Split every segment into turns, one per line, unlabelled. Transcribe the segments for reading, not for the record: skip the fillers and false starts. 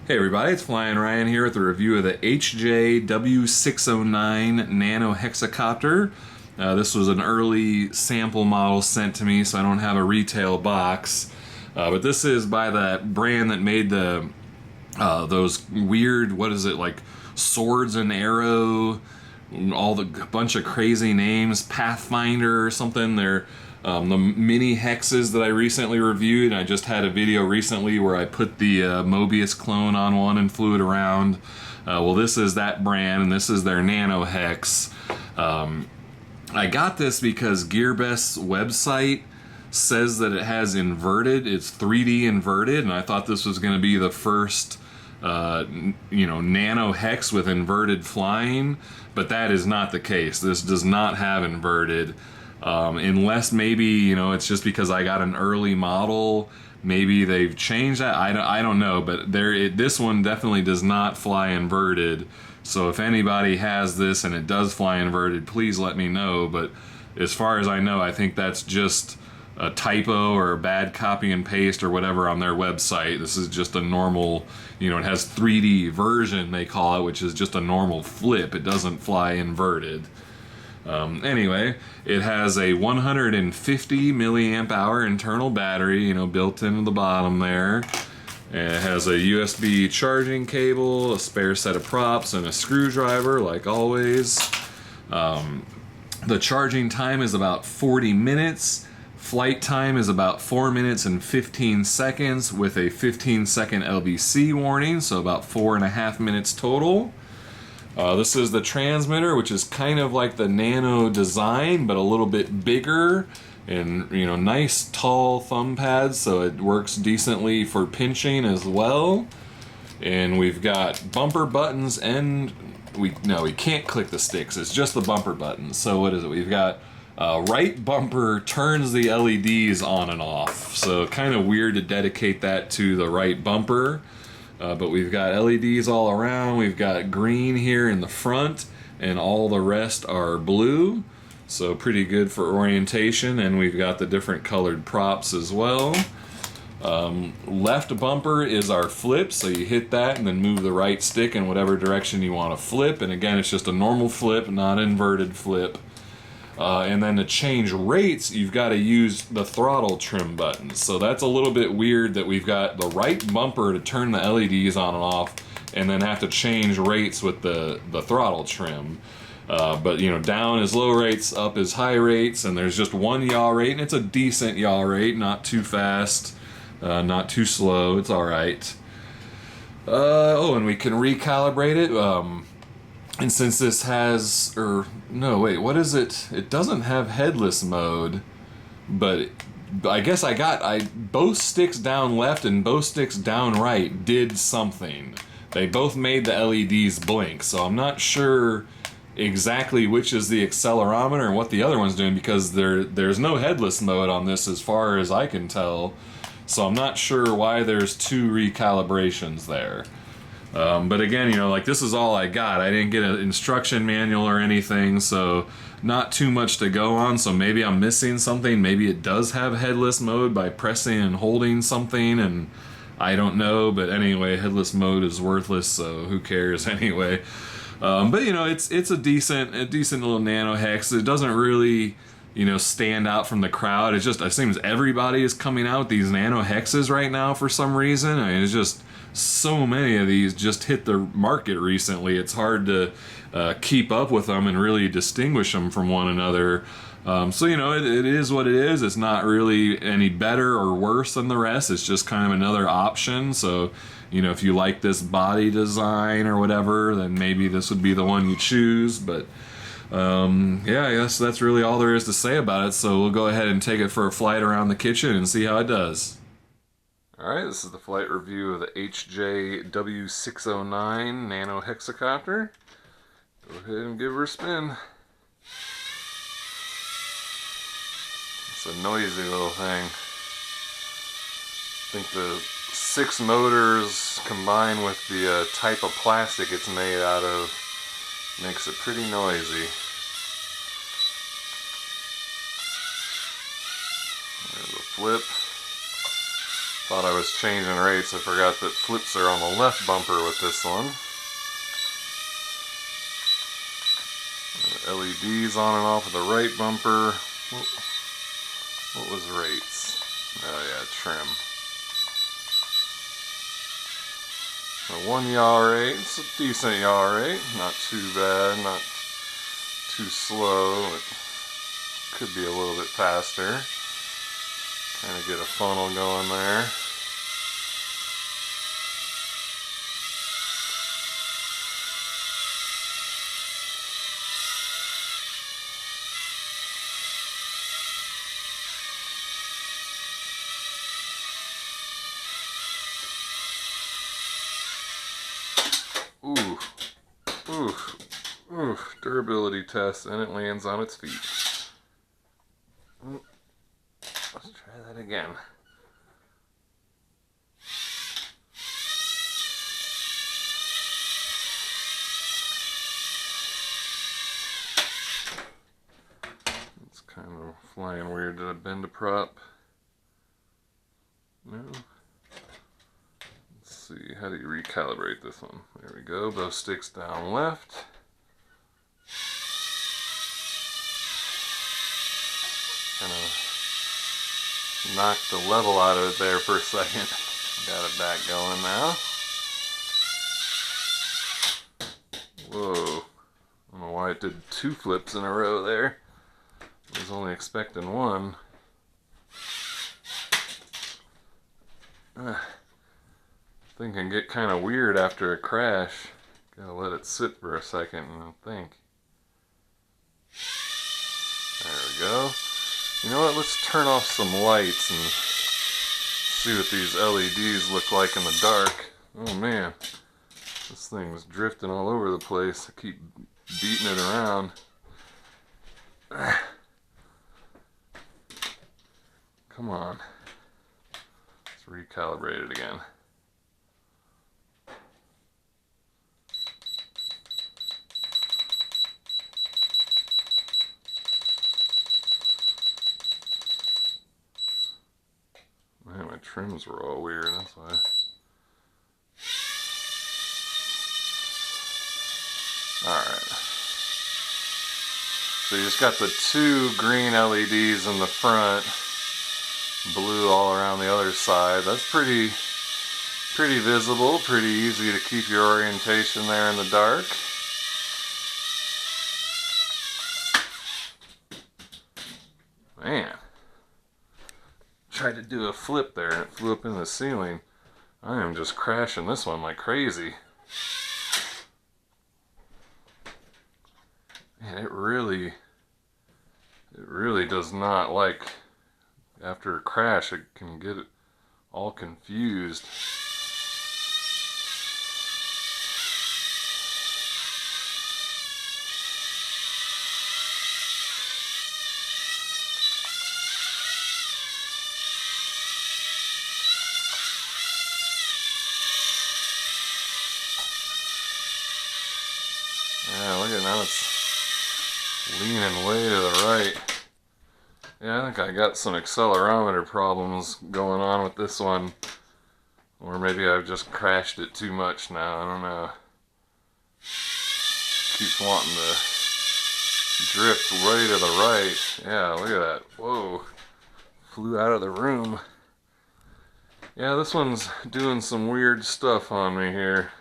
Hey everybody, it's Flyin Ryan here with a review of the W609 nano hexacopter. This was an early sample model sent to me, so I don't have a retail box. But this is by that brand that made the those weird, what is it, like swords and arrow, all the bunch of crazy names, Pathfinder or something. They're the mini hexes that I recently reviewed, and I just had a video recently where I put the Mobius clone on one and flew it around. Well, this is that brand, and this is their nano hex. I got this because GearBest's website says that it has inverted, it's 3D inverted, and I thought this was going to be the first nano hex with inverted flying, but that is not the case. This does not have inverted. Unless maybe, it's just because I got an early model, maybe they've changed that. I don't know, but this one definitely does not fly inverted. So if anybody has this and it does fly inverted, please let me know. But as far as I know, I think that's just a typo or a bad copy and paste or whatever on their website. This is just a normal, it has 3D version, they call it, which is just a normal flip. It doesn't fly inverted. Anyway, it has a 150 milliamp hour internal battery, built into the bottom there. And it has a USB charging cable, a spare set of props, and a screwdriver, like always. The charging time is about 40 minutes. Flight time is about 4 minutes and 15 seconds with a 15-second LVC warning, so about 4.5 minutes total. This is the transmitter, which is kind of like the nano design, but a little bit bigger, and nice tall thumb pads, so it works decently for pinching as well. And we've got bumper buttons, and we can't click the sticks. It's just the bumper buttons. So what is it? We've got right bumper turns the LEDs on and off. So kind of weird to dedicate that to the right bumper. But we've got LEDs all around. We've got green here in the front, and all the rest are blue. So pretty good for orientation, and we've got the different colored props as well. Left bumper is our flip, so you hit that and then move the right stick in whatever direction you want to flip. And again, it's just a normal flip, not inverted flip. And then to change rates, you've got to use the throttle trim button. So that's a little bit weird that we've got the right bumper to turn the LEDs on and off, and then have to change rates with the throttle trim. But down is low rates, up is high rates, and there's just one yaw rate, and it's a decent yaw rate, not too fast, not too slow, it's alright. And we can recalibrate it. And since this has, what is it? It doesn't have headless mode, but I guess both sticks down left and both sticks down right did something. They both made the LEDs blink, so I'm not sure exactly which is the accelerometer and what the other one's doing, because there's no headless mode on this as far as I can tell, so I'm not sure why there's two recalibrations there. But again, this is all I got. I didn't get an instruction manual or anything, so not too much to go on. So maybe I'm missing something. Maybe it does have headless mode by pressing and holding something, and I don't know. But anyway, headless mode is worthless, so who cares anyway. But it's a decent little nano hex. It doesn't really stand out from the crowd. It seems everybody is coming out with these nano hexes right now for some reason. I mean, it's just so many of these just hit the market recently. It's hard to keep up with them and really distinguish them from one another. So it is what it is. It's not really any better or worse than the rest. It's just kind of another option. So if you like this body design or whatever, then maybe this would be the one you choose. But I guess that's really all there is to say about it. So we'll go ahead and take it for a flight around the kitchen and see how it does. Alright, this is the flight review of the W609 nano hexacopter. Go ahead and give her a spin. It's a noisy little thing. I think the 6 motors combined with the type of plastic it's made out of makes it pretty noisy. There's a flip. Thought I was changing rates. I forgot that flips are on the left bumper with this one. LEDs on and off of the right bumper. What was rates? Oh yeah, trim. A 1 yaw rate. It's a decent yaw rate. Not too bad. Not too slow. It could be a little bit faster. Kind of get a funnel going there. Ooh, ooh, ooh, durability test, and it lands on its feet. Let's try that again. It's kind of flying weird. Did I bend a prop? No. Let's see, how do you recalibrate this one? There we go, both sticks down left. Kind of knocked the level out of it there for a second. Got it back going now. Whoa. I don't know why it did 2 flips in a row there. I was only expecting one. Thing can get kind of weird after a crash. Gotta let it sit for a second and think. There we go. You know what, let's turn off some lights and see what these LEDs look like in the dark. Oh man, this thing's drifting all over the place. I keep beating it around. Come on. Let's recalibrate it again. Man, my trims were all weird, that's why. Alright. So you just got the 2 green LEDs in the front, blue all around the other side. That's pretty visible, pretty easy to keep your orientation there in the dark. Man. Tried to do a flip there and it flew up in the ceiling. I am just crashing this one like crazy. Man, it really does not like, after a crash it can get it all confused. Yeah, look at now, it's leaning way to the right. Yeah, I think I got some accelerometer problems going on with this one. Or maybe I've just crashed it too much now, I don't know. Keeps wanting to drift way to the right. Yeah, look at that. Whoa. Flew out of the room. Yeah, this one's doing some weird stuff on me here.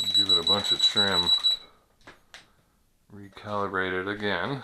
I'll give it a bunch of trim. Recalibrate it again.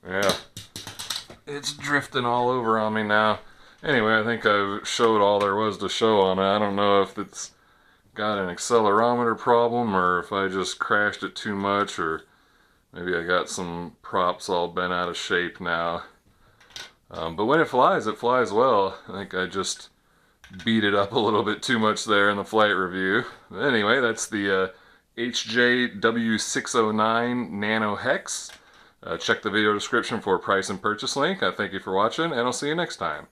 Yeah, it's drifting all over on me now. Anyway, I think I showed all there was to show on it. I don't know if it's got an accelerometer problem or if I just crashed it too much, or maybe I got some props all bent out of shape now. But when it flies well. I think I just beat it up a little bit too much there in the flight review. But anyway, that's the HJ W609 Nano Hex. Check the video description for a price and purchase link. Thank you for watching, and I'll see you next time.